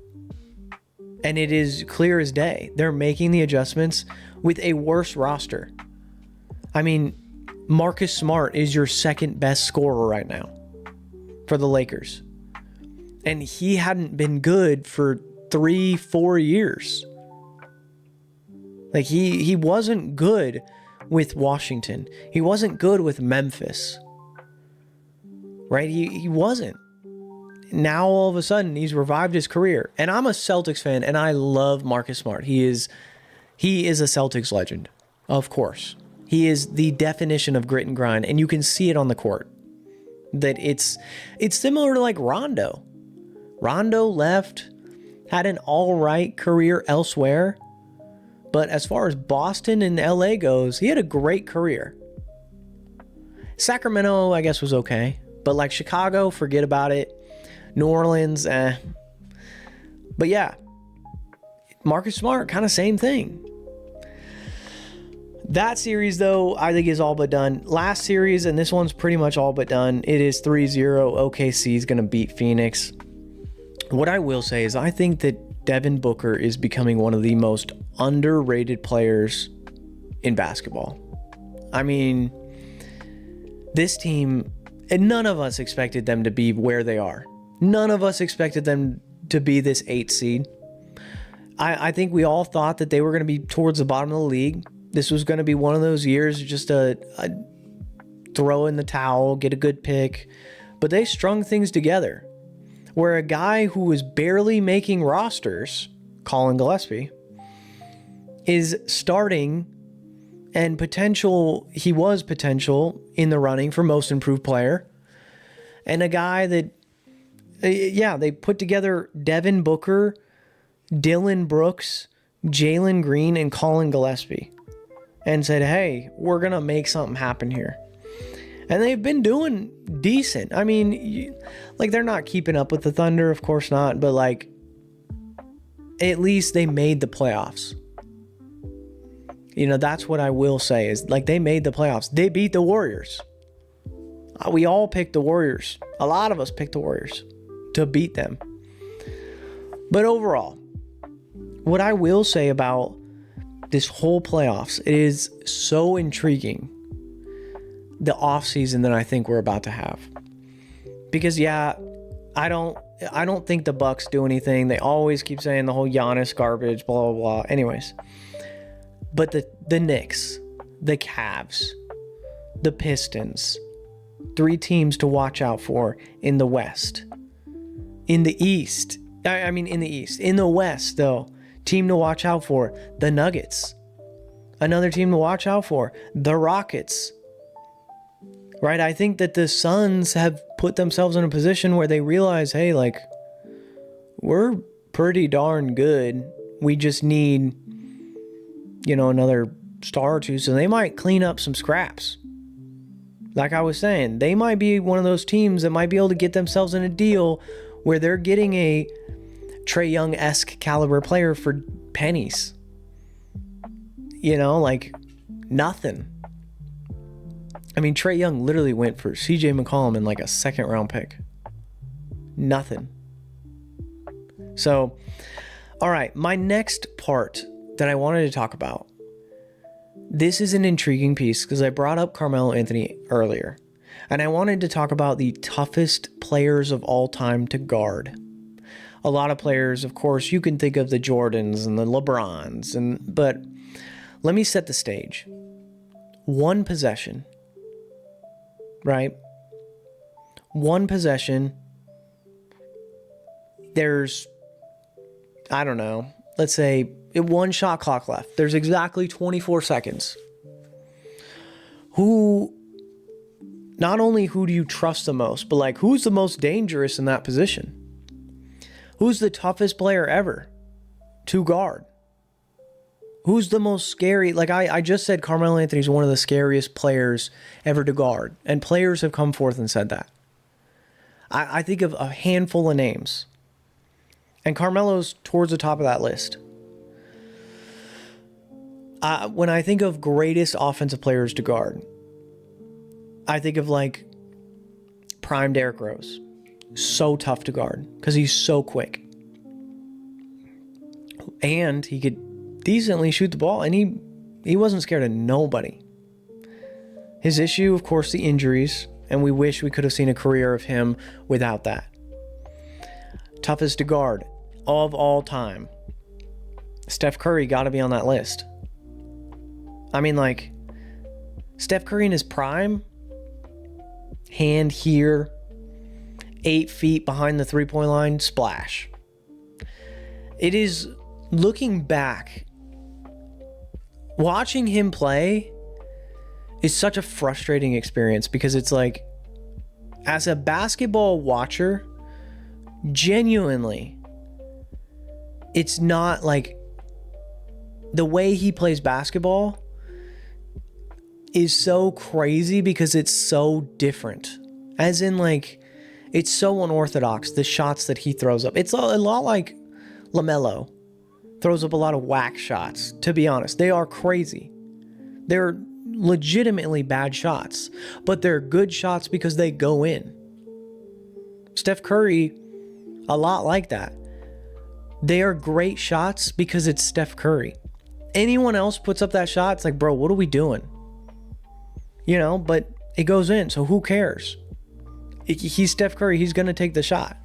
And it is clear as day. They're making the adjustments with a worse roster. I mean, Marcus Smart is your second best scorer right now for the Lakers. And he hadn't been good for 3-4 years. Like he wasn't good with Washington. He wasn't good with Memphis. Right? He wasn't. Now all of a sudden he's revived his career. And I'm a Celtics fan and I love Marcus Smart. He is a Celtics legend. Of course. He is the definition of grit and grind, and you can see it on the court. That it's similar to like Rondo. Rondo left, had an all right career elsewhere, but as far as Boston and LA goes, he had a great career. Sacramento, I guess, was okay, but like Chicago, forget about it. New Orleans, But yeah, Marcus Smart, kind of same thing. That series, though, I think is all but done. Last series, and this one's pretty much all but done. It is 3-0. OKC is going to beat Phoenix. What I will say is I think that Devin Booker is becoming one of the most underrated players in basketball. I mean, this team, and none of us expected them to be where they are. None of us expected them to be this 8 seed. I think we all thought that they were going to be towards the bottom of the league. This was going to be one of those years, just a throw in the towel, get a good pick. But they strung things together. Where a guy who was barely making rosters, Colin Gillespie, is starting and he was potential in the running for most improved player. And a guy that, they put together Devin Booker, Dylan Brooks, Jalen Green, and Colin Gillespie and said, hey, we're going to make something happen here. And they've been doing decent. I mean, they're not keeping up with the Thunder, of course not, but at least they made the playoffs. That's what I will say is they made the playoffs. They beat the Warriors. We all picked the Warriors. A lot of us picked the Warriors to beat them. But overall, what I will say about this whole playoffs is so intriguing. The offseason that I think we're about to have. Because I don't think the Bucks do anything. They always keep saying the whole Giannis garbage, blah, blah, blah. Anyways. But the Knicks, the Cavs, the Pistons, 3 teams to watch out for in the West. In the East. In the East. In the West, though, team to watch out for, the Nuggets. Another team to watch out for, the Rockets. Right? I think that the Suns have put themselves in a position where they realize, hey, we're pretty darn good. We just need, another star or two. So they might clean up some scraps. Like I was saying, they might be one of those teams that might be able to get themselves in a deal where they're getting a Trae Young-esque caliber player for pennies. Nothing. Trae Young literally went for CJ McCollum in a second round pick. Nothing. So, all right, my next part that I wanted to talk about. This is an intriguing piece because I brought up Carmelo Anthony earlier. And I wanted to talk about the toughest players of all time to guard. A lot of players, of course, you can think of the Jordans and the LeBrons, but let me set the stage. One possession. Right? One possession. There's, let's say 1 shot clock left. There's exactly 24 seconds. Not only who do you trust the most, but who's the most dangerous in that position? Who's the toughest player ever to guard? Who's the most scary? I just said Carmelo Anthony's one of the scariest players ever to guard. And players have come forth and said that. I think of a handful of names. And Carmelo's towards the top of that list. When I think of greatest offensive players to guard, I think of prime Derrick Rose. So tough to guard because he's so quick. And he could decently shoot the ball, and he wasn't scared of nobody. His issue, of course, the injuries, and we wish we could have seen a career of him without that. Toughest to guard of all time. Steph Curry got to be on that list. Steph Curry in his prime, hand here, 8 feet behind the three-point line, splash. It is, looking back, watching him play is such a frustrating experience because it's as a basketball watcher, genuinely, it's not the way he plays basketball is so crazy because it's so different. As in it's so unorthodox, the shots that he throws up. It's a lot like LaMelo. Throws up a lot of whack shots, to be honest. They are crazy. They're legitimately bad shots, but they're good shots because they go in. Steph Curry, a lot like that. They are great shots because it's Steph Curry. Anyone else puts up that shot, it's bro, what are we doing? But it goes in, so who cares? He's Steph Curry, he's going to take the shot.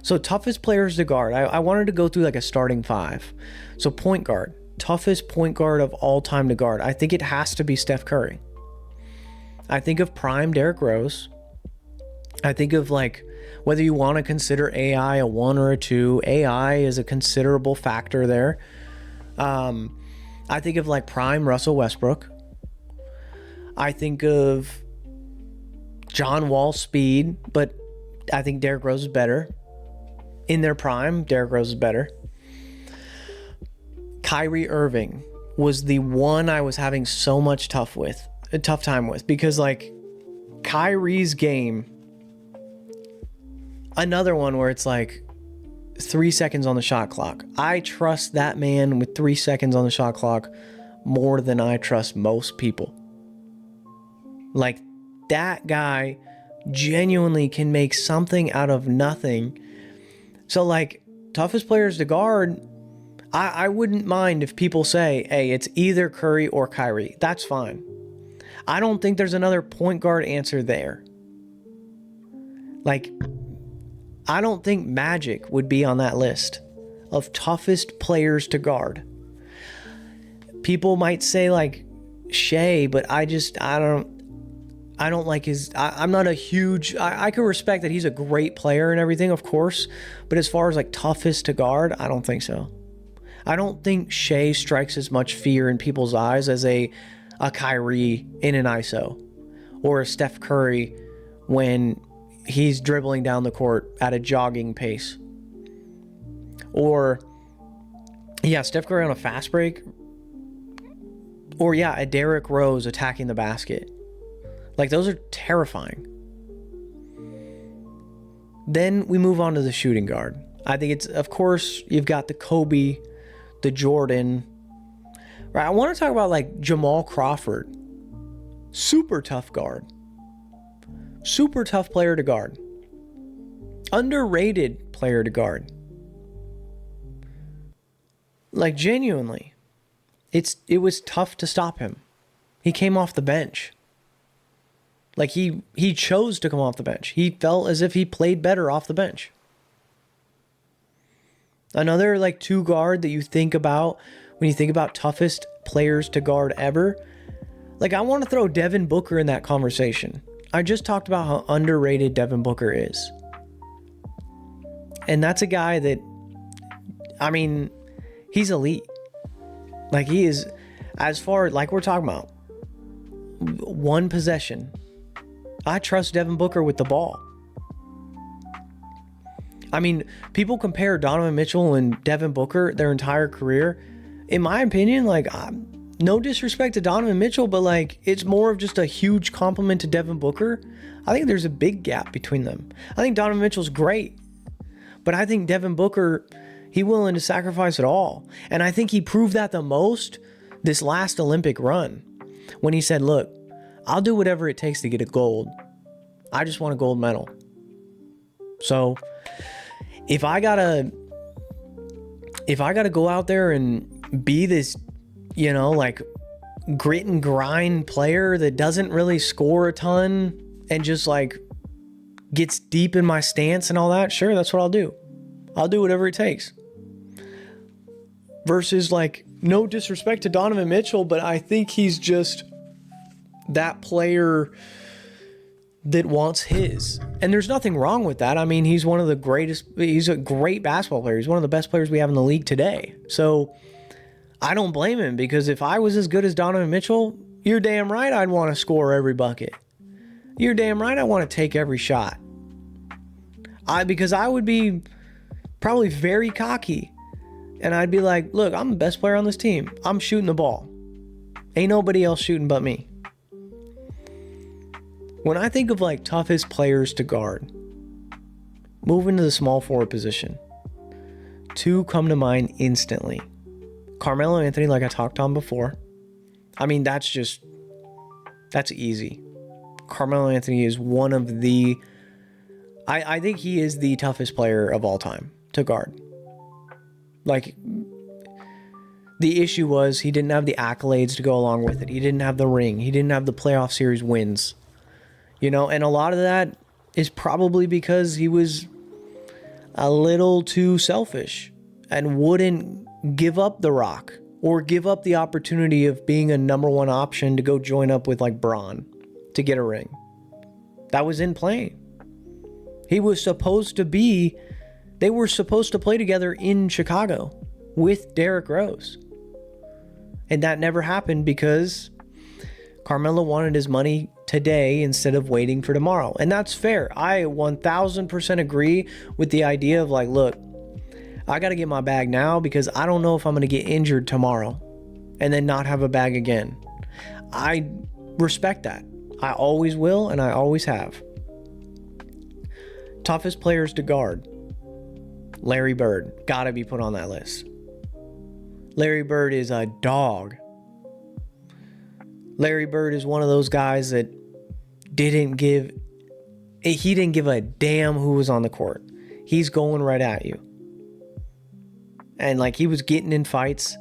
So toughest players to guard. I wanted to go through like a starting 5. So point guard. Toughest point guard of all time to guard. I think it has to be Steph Curry. I think of prime Derrick Rose. I think of like whether you want to consider AI a 1 or a 2. AI is a considerable factor there. I think of like prime Russell Westbrook. I think of John Wall speed, but I think Derrick Rose is better. In their prime, Derrick Rose is better. Kyrie Irving was the one I was having so much tough time with, because like Kyrie's game, another one where it's like 3 seconds on the shot clock. I trust that man with 3 seconds on the shot clock more than I trust most people. Like, that guy genuinely can make something out of nothing. So like, toughest players to guard, I wouldn't mind if people say, hey, it's either Curry or Kyrie. That's fine. I don't think there's another point guard answer there. Like, I don't think Magic would be on that list of toughest players to guard. People might say like Shea, but I don't like his, I'm not a huge, I can respect that he's a great player and everything, of course, but as far as like toughest to guard, I don't think so. I don't think Shea strikes as much fear in people's eyes as a Kyrie in an ISO, or a Steph Curry when he's dribbling down the court at a jogging pace. Or, yeah, Steph Curry on a fast break. Or, yeah, a Derrick Rose attacking the basket. Like, those are terrifying. Then we move on to the shooting guard. I think it's, of course, you've got the Kobe, the Jordan. Right, I want to talk about, like, Jamal Crawford. Super tough guard. Super tough player to guard. Underrated player to guard. Like, genuinely. It was tough to stop him. He came off the bench. Like, he chose to come off the bench. He felt as if he played better off the bench. Another, like, 2 guard that you think about when you think about toughest players to guard ever. Like, I want to throw Devin Booker in that conversation. I just talked about how underrated Devin Booker is. And that's a guy that, I mean, he's elite. Like, he is, as far, like we're talking about, one possession. I trust Devin Booker with the ball. I mean, people compare Donovan Mitchell and Devin Booker their entire career. In my opinion, like, no disrespect to Donovan Mitchell, but like, it's more of just a huge compliment to Devin Booker. I think there's a big gap between them. I think Donovan Mitchell's great, but I think Devin Booker, he's willing to sacrifice it all. And I think he proved that the most this last Olympic run, when he said, look, I'll do whatever it takes to get a gold. I just want a gold medal. So if I gotta go out there and be this, you know, like, grit and grind player that doesn't really score a ton and just like gets deep in my stance and all that, sure, that's what I'll do. I'll do whatever it takes. Versus, like, no disrespect to Donovan Mitchell, but I think he's just that player that wants his. And there's nothing wrong with that. I mean, he's one of the greatest, he's a great basketball player. He's one of the best players we have in the league today. So I don't blame him, because if I was as good as Donovan Mitchell, you're damn right I'd want to score every bucket. You're damn right I want to take every shot. Because I would be probably very cocky. And I'd be like, look, I'm the best player on this team. I'm shooting the ball. Ain't nobody else shooting but me. When I think of, like, toughest players to guard, moving to the small forward position, 2 come to mind instantly. Carmelo Anthony, like I talked on before. I mean, that's easy. Carmelo Anthony is one of the, I think he is the toughest player of all time to guard. Like, the issue was he didn't have the accolades to go along with it. He didn't have the ring. He didn't have the playoff series wins. You know, and a lot of that is probably because he was, a little too selfish and wouldn't give up the Rock or give up the opportunity of being a number one option to go join up with like Braun to get a ring. That was in play. They were supposed to play together in Chicago with Derrick Rose. And that never happened because Carmelo wanted his money today instead of waiting for tomorrow. And that's fair. I 1000% agree with the idea of like, look, I got to get my bag now because I don't know if I'm going to get injured tomorrow and then not have a bag again. I respect that. I always will, and I always have. Toughest players to guard. Larry Bird. Got to be put on that list. Larry Bird is a dog. Larry Bird is one of those guys that didn't give a damn who was on the court. He's going right at you. And like he was getting in fights.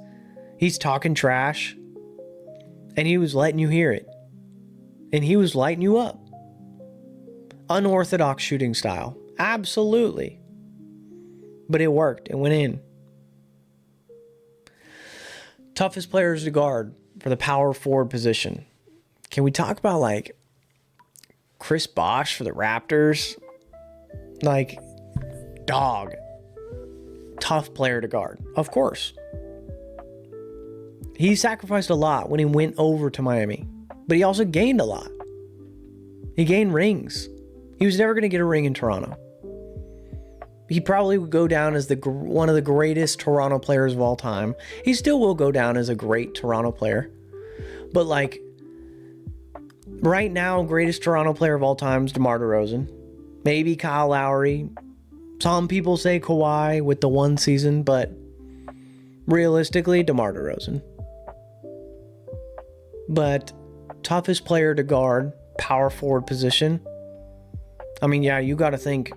He's talking trash. And he was letting you hear it. And he was lighting you up. Unorthodox shooting style. Absolutely. But it worked. It went in. Toughest players to guard for the power forward position. Can we talk about like Chris Bosh for the Raptors? Like, dog. Tough player to guard. Of course. He sacrificed a lot when he went over to Miami. But he also gained a lot. He gained rings. He was never going to get a ring in Toronto. He probably would go down as one of the greatest Toronto players of all time. He still will go down as a great Toronto player. But like, right now, greatest Toronto player of all time is DeMar DeRozan. Maybe Kyle Lowry. Some people say Kawhi with the one season, but realistically, DeMar DeRozan. But toughest player to guard, power forward position. I mean, yeah, you got to think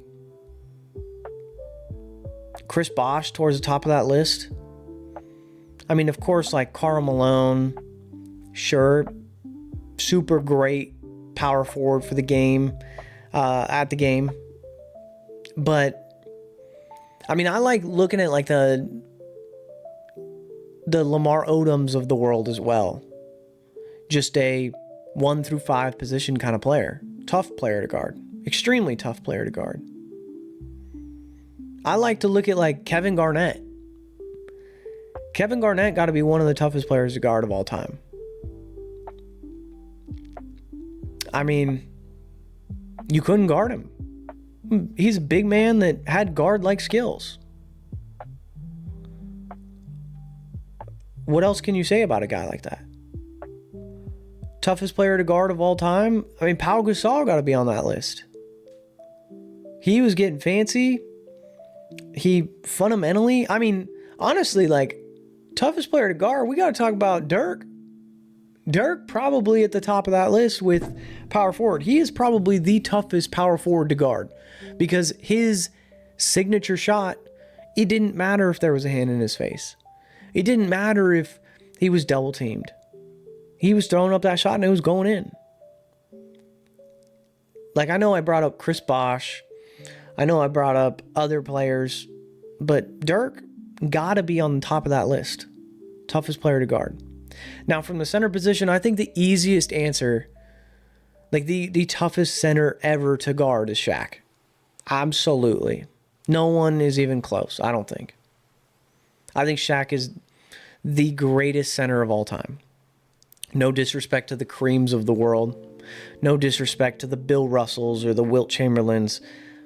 Chris Bosh towards the top of that list. I mean, of course, like Karl Malone, sure, super great power forward for the game, at the game. But I mean, I like looking at like the Lamar Odoms of the world as well. Just a 1 through 5 position kind of player. Tough player to guard. Extremely tough player to guard. I like to look at like Kevin Garnett. Kevin Garnett got to be one of the toughest players to guard of all time. I mean, you couldn't guard him. He's a big man that had guard-like skills. What else can you say about a guy like that? Toughest player to guard of all time? I mean, Pau Gasol got to be on that list. He was getting fancy. He fundamentally, I mean, honestly, like, toughest player to guard, we got to talk about Dirk. Dirk probably at the top of that list with power forward. He is probably the toughest power forward to guard because his signature shot, it didn't matter if there was a hand in his face. It didn't matter if he was double teamed. He was throwing up that shot and it was going in. Like, I know I brought up Chris Bosh. I know I brought up other players, but Dirk got to be on the top of that list. Toughest player to guard. Now, from the center position, I think the easiest answer, like the toughest center ever to guard is Shaq. Absolutely. No one is even close, I don't think. I think Shaq is the greatest center of all time. No disrespect to the Kareems of the world. No disrespect to the Bill Russells or the Wilt Chamberlains.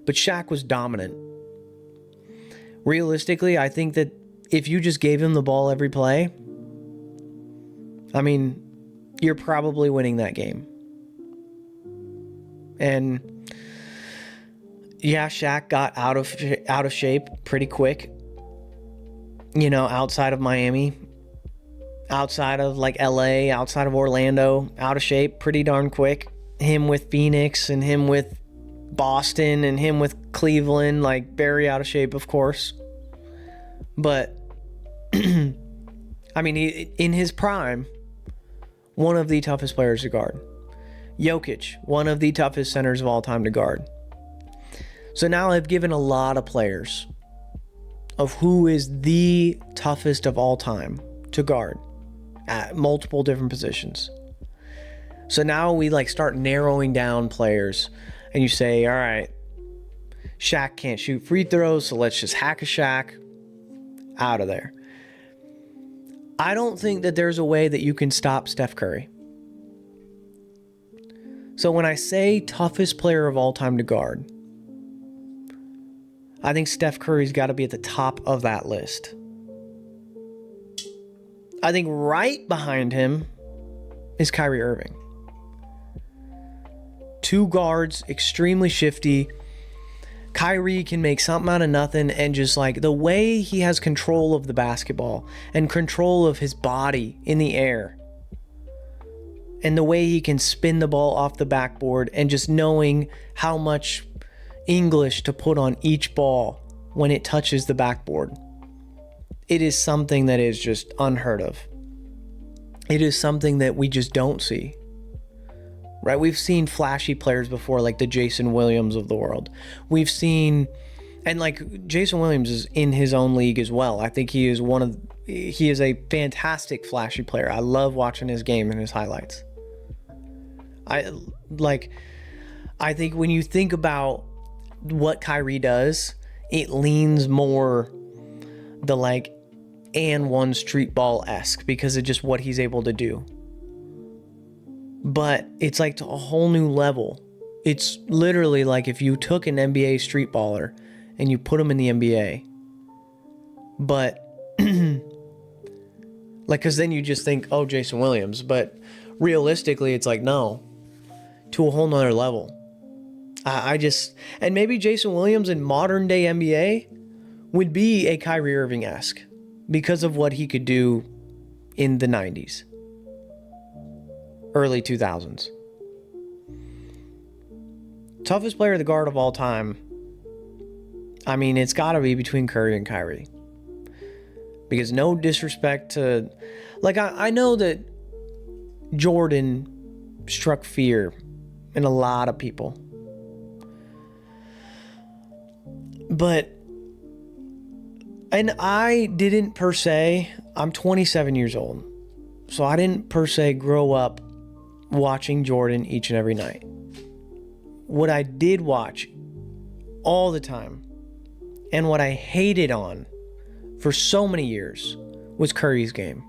But Shaq was dominant. Realistically, I think that if you just gave him the ball every play, I mean, you're probably winning that game. And yeah, Shaq got out of shape pretty quick. You know, outside of Miami, outside of like LA, outside of Orlando, out of shape pretty darn quick. Him with Phoenix and him with Boston and him with Cleveland, like very out of shape, of course. But I mean, he, in his prime, one of the toughest players to guard. Jokic, one of the toughest centers of all time to guard. So now I've given a lot of players of who is the toughest of all time to guard at multiple different positions. So now we like start narrowing down players, and you say, all right, Shaq can't shoot free throws, so let's just hack a Shaq out of there. I don't think that there's a way that you can stop Steph Curry. So when I say toughest player of all time to guard, I think Steph Curry's got to be at the top of that list. I think right behind him is Kyrie Irving. Two guards, extremely shifty. Kyrie can make something out of nothing, and just like the way he has control of the basketball and control of his body in the air, and the way he can spin the ball off the backboard, and just knowing how much English to put on each ball when it touches the backboard. It is something that is just unheard of. It is something that we just don't see. Right? We've seen flashy players before, like the Jason Williams of the world. We've seen, and like Jason Williams is in his own league as well. I think he is a fantastic flashy player. I love watching his game and his highlights. I think when you think about what Kyrie does, it leans more the like and one street ball-esque because of just what he's able to do. But it's like to a whole new level. It's literally like if you took an NBA street baller and you put him in the NBA. But like, because then you just think, oh, Jason Williams. But realistically, it's like, no, to a whole nother level. And maybe Jason Williams in modern day NBA would be a Kyrie Irving-esque because of what he could do in the 90s. Early 2000s. Toughest player of the guard of all time. I mean, it's got to be between Curry and Kyrie. Because no disrespect to... Like, I know that Jordan struck fear in a lot of people. But... And I didn't per se... I'm 27 years old. So I didn't per se grow up watching Jordan each and every night. What I did watch all the time, and what I hated on for so many years, was Curry's game.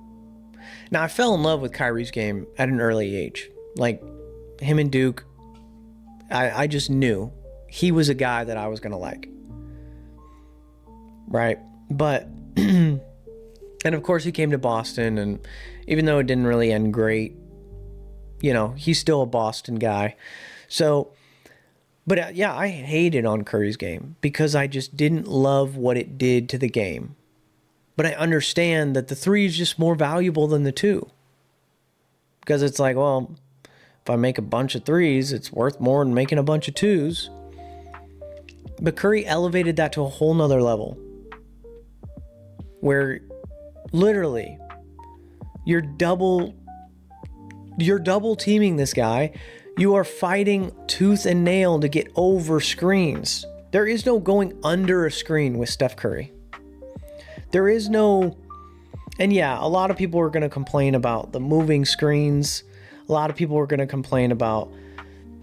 Now, I fell in love with Kyrie's game at an early age. Like, him and Duke, I just knew he was a guy that I was going to like. Right? But, and of course he came to Boston, and even though it didn't really end great, you know, he's still a Boston guy. So, but yeah, I hated on Curry's game because I just didn't love what it did to the game. But I understand that the three is just more valuable than the two. Because it's like, well, if I make a bunch of threes, it's worth more than making a bunch of twos. But Curry elevated that to a whole nother level. Where literally you're double teaming this guy. You are fighting tooth and nail to get over screens. There is no going under a screen with Steph Curry. There is no... And yeah, a lot of people are going to complain about the moving screens. A lot of people are going to complain about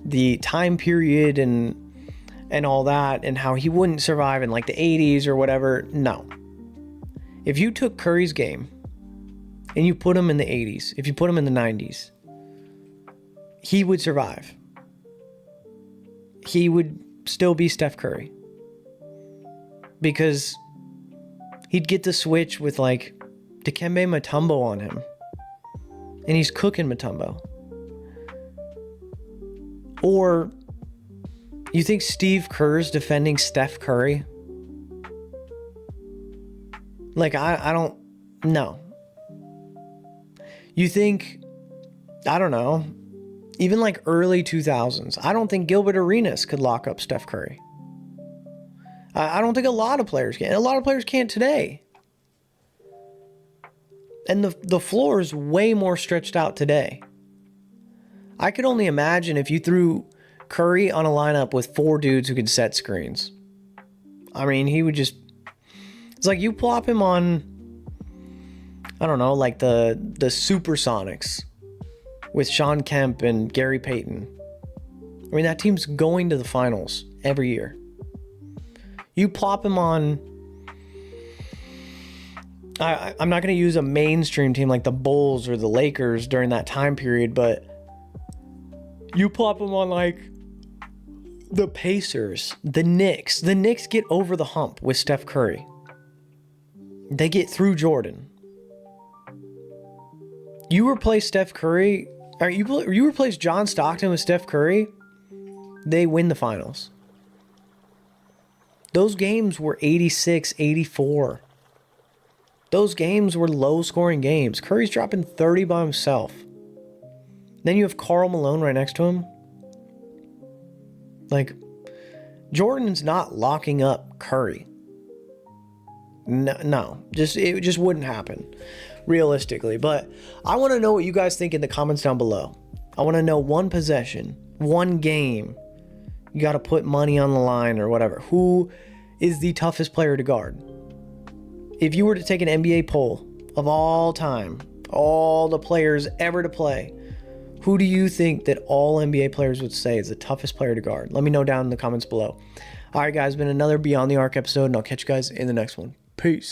the time period and all that, and how he wouldn't survive in like the 80s or whatever. No. If you took Curry's game and you put him in the 80s, if you put him in the 90s, he would survive. He would still be Steph Curry. Because he'd get the switch with like Dikembe Mutombo on him. And he's cooking Mutombo. Or you think Steve Kerr's defending Steph Curry? Like, I don't know. You think, I don't know, even like early 2000s, I don't think Gilbert Arenas could lock up Steph Curry. I don't think a lot of players can. A lot of players can't today. And the floor is way more stretched out today. I could only imagine if you threw Curry on a lineup with 4 dudes who could set screens. I mean, he would just... It's like you plop him on, I don't know, like the Supersonics with Sean Kemp and Gary Payton. I mean, that team's going to the finals every year. You plop him on... I'm not going to use a mainstream team like the Bulls or the Lakers during that time period, but you plop him on like the Pacers, the Knicks. The Knicks get over the hump with Steph Curry. They get through Jordan. You replace Steph Curry, or you replace John Stockton with Steph Curry, they win the finals. Those games were 86, 84. Those games were low-scoring games. Curry's dropping 30 by himself. Then you have Karl Malone right next to him. Like, Jordan's not locking up Curry. No, it just wouldn't happen, realistically. But I want to know what you guys think in the comments down below. I want to know one possession, one game. You got to put money on the line or whatever. Who is the toughest player to guard? If you were to take an NBA poll of all time, all the players ever to play, who do you think that all NBA players would say is the toughest player to guard? Let me know down in the comments below. All right, guys, been another Beyond the Arc episode, and I'll catch you guys in the next one. Peace.